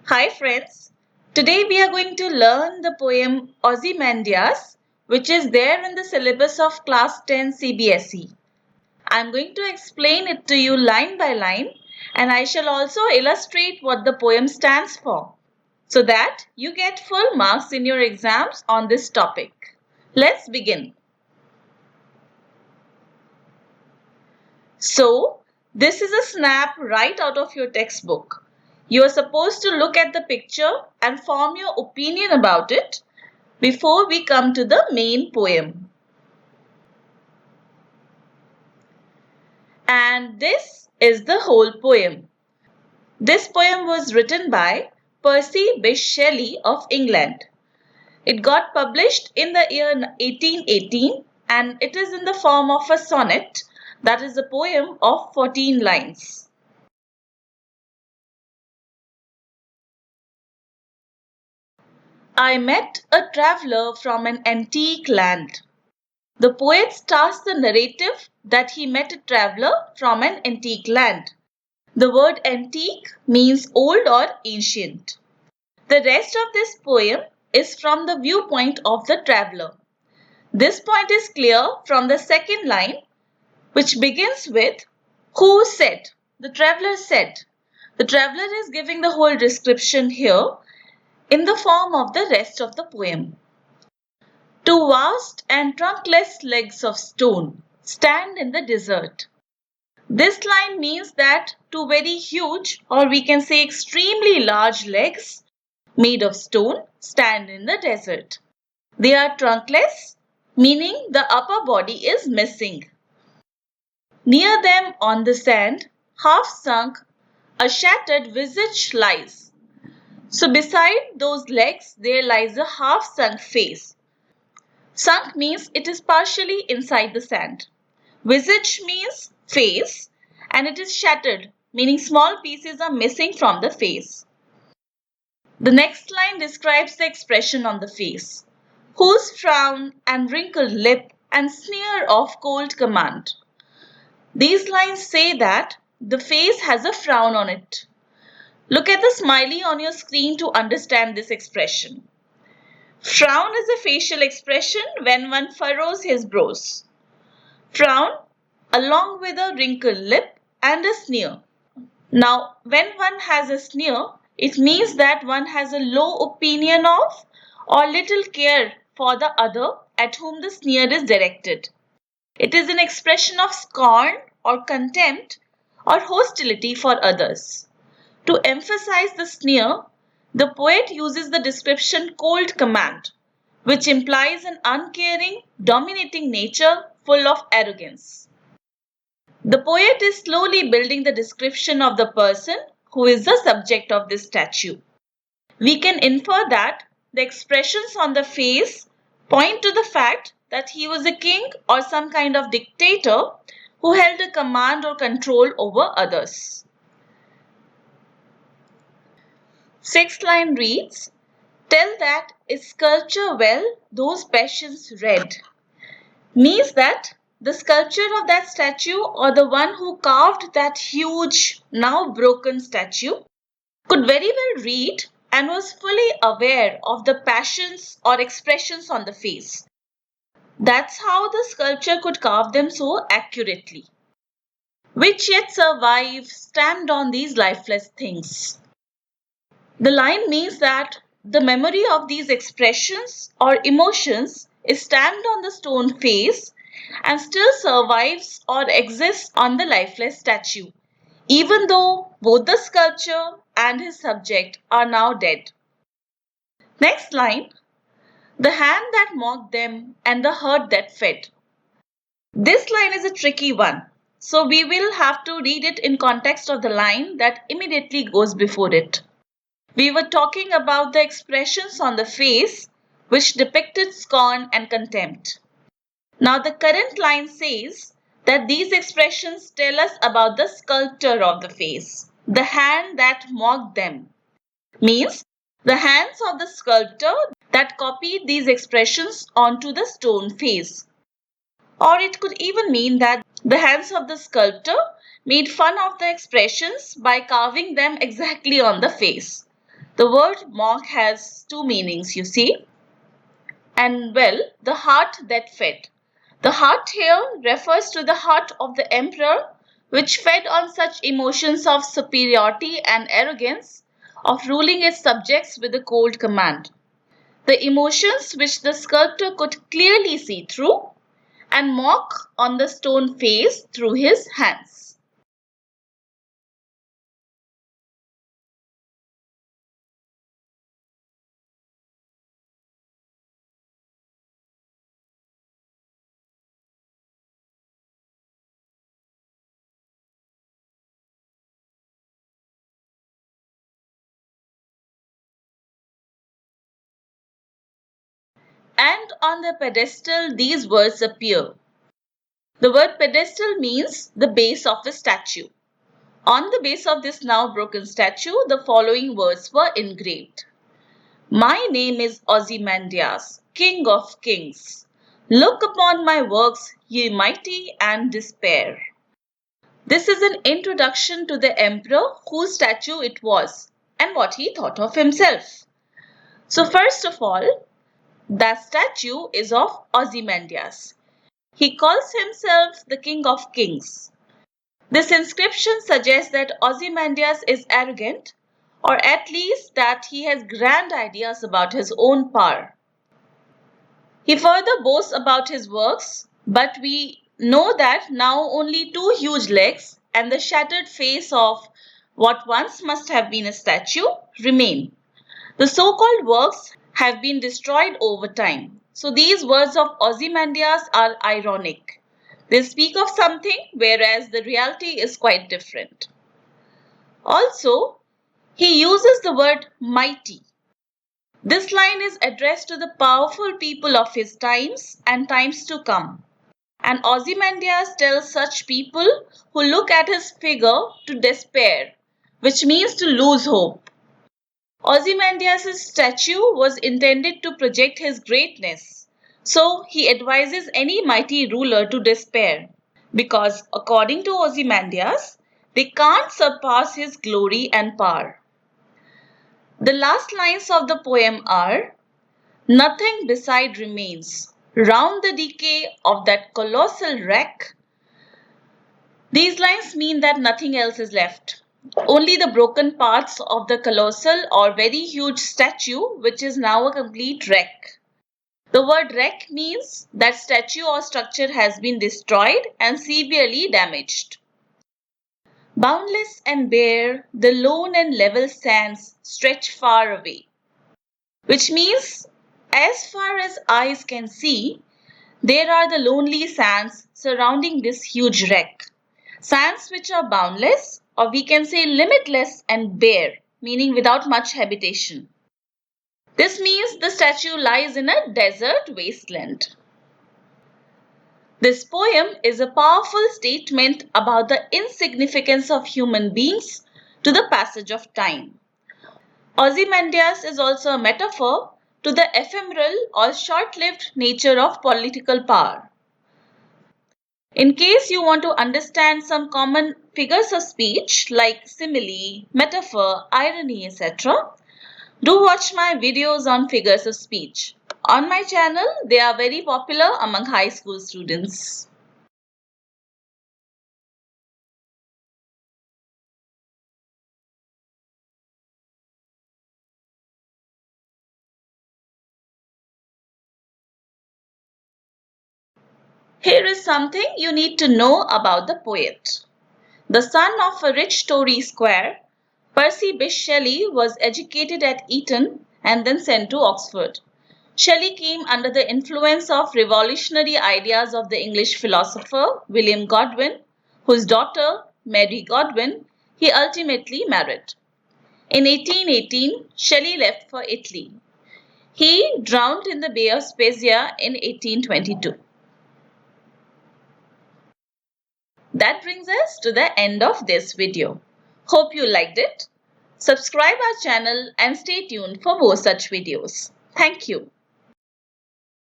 Hi friends, today we are going to learn the poem Ozymandias, which is there in the syllabus of Class 10 CBSE. I am going to explain it to you line by line, and I shall also illustrate what the poem stands for so that you get full marks in your exams on this topic. Let's begin. So, this is a snap right out of your textbook. You are supposed to look at the picture and form your opinion about it before we come to the main poem. And this is the whole poem. This poem was written by Percy Bysshe Shelley of England. It got published in the year 1818 and it is in the form of a sonnet, that is a poem of 14 lines. I met a traveller from an antique land. The poet starts the narrative that he met a traveller from an antique land. The word antique means old or ancient. The rest of this poem is from the viewpoint of the traveller. This point is clear from the second line, which begins with who said. The traveller said. The traveller is giving the whole description here in the form of the rest of the poem. Two vast and trunkless legs of stone stand in the desert. This line means that two very huge, or we can say extremely large legs made of stone stand in the desert. They are trunkless, meaning the upper body is missing. Near them on the sand, half sunk, a shattered visage lies. So beside those legs, there lies a half sunk face. Sunk means it is partially inside the sand. Visage means face, and it is shattered, meaning small pieces are missing from the face. The next line describes the expression on the face, whose frown and wrinkled lip and sneer of cold command. These lines say that the face has a frown on it. Look at the smiley on your screen to understand this expression. Frown is a facial expression when one furrows his brows. Frown along with a wrinkled lip and a sneer. Now, when one has a sneer, it means that one has a low opinion of or little care for the other at whom the sneer is directed. It is an expression of scorn or contempt or hostility for others. To emphasize the sneer, the poet uses the description cold command, which implies an uncaring, dominating nature full of arrogance. The poet is slowly building the description of the person who is the subject of this statue. We can infer that the expressions on the face point to the fact that he was a king or some kind of dictator who held a command or control over others. Sixth line reads, tell that is sculpture well those passions read. Means that the sculptor of that statue or the one who carved that huge, now broken statue could very well read and was fully aware of the passions or expressions on the face. That's how the sculptor could carve them so accurately. Which yet survive, stamped on these lifeless things. The line means that the memory of these expressions or emotions is stamped on the stone face and still survives or exists on the lifeless statue, even though both the sculptor and his subject are now dead. Next line, the hand that mocked them and the heart that fed. This line is a tricky one, so we will have to read it in context of the line that immediately goes before it. We were talking about the expressions on the face which depicted scorn and contempt. Now the current line says that these expressions tell us about the sculptor of the face, the hand that mocked them. Means the hands of the sculptor that copied these expressions onto the stone face. Or it could even mean that the hands of the sculptor made fun of the expressions by carving them exactly on the face. The word mock has two meanings, you see. And well, the heart that fed. The heart here refers to the heart of the emperor, which fed on such emotions of superiority and arrogance, of ruling its subjects with a cold command. The emotions which the sculptor could clearly see through and mock on the stone face through his hands. And on the pedestal, these words appear. The word pedestal means the base of a statue. On the base of this now broken statue, the following words were engraved. My name is Ozymandias, King of Kings. Look upon my works, ye mighty, and despair. This is an introduction to the emperor whose statue it was and what he thought of himself. So first of all, that statue is of Ozymandias. He calls himself the King of Kings. This inscription suggests that Ozymandias is arrogant, or at least that he has grand ideas about his own power. He further boasts about his works, but we know that now only two huge legs and the shattered face of what once must have been a statue remain. The so-called works have been destroyed over time. So these words of Ozymandias are ironic. They speak of something, whereas the reality is quite different. Also, he uses the word mighty. This line is addressed to the powerful people of his times and times to come. And Ozymandias tells such people who look at his figure to despair, which means to lose hope. Ozymandias' statue was intended to project his greatness, so he advises any mighty ruler to despair, because according to Ozymandias, they can't surpass his glory and power. The last lines of the poem are, nothing beside remains, round the decay of that colossal wreck. These lines mean that nothing else is left. Only the broken parts of the colossal or very huge statue, which is now a complete wreck. The word wreck means that statue or structure has been destroyed and severely damaged. Boundless and bare, the lone and level sands stretch far away, which means as far as eyes can see, there are the lonely sands surrounding this huge wreck. Sands which are boundless, or we can say limitless and bare, meaning without much habitation. This means the statue lies in a desert wasteland. This poem is a powerful statement about the insignificance of human beings to the passage of time. Ozymandias is also a metaphor to the ephemeral or short-lived nature of political power. In case you want to understand some common figures of speech like simile, metaphor, irony, etc., do watch my videos on figures of speech. On my channel, they are very popular among high school students. Here is something you need to know about the poet. The son of a rich Tory squire, Percy Bysshe Shelley was educated at Eton and then sent to Oxford. Shelley came under the influence of revolutionary ideas of the English philosopher William Godwin, whose daughter, Mary Godwin, he ultimately married. In 1818, Shelley left for Italy. He drowned in the Bay of Spezia in 1822. That brings us to the end of this video. Hope you liked it. Subscribe our channel and stay tuned for more such videos. Thank you.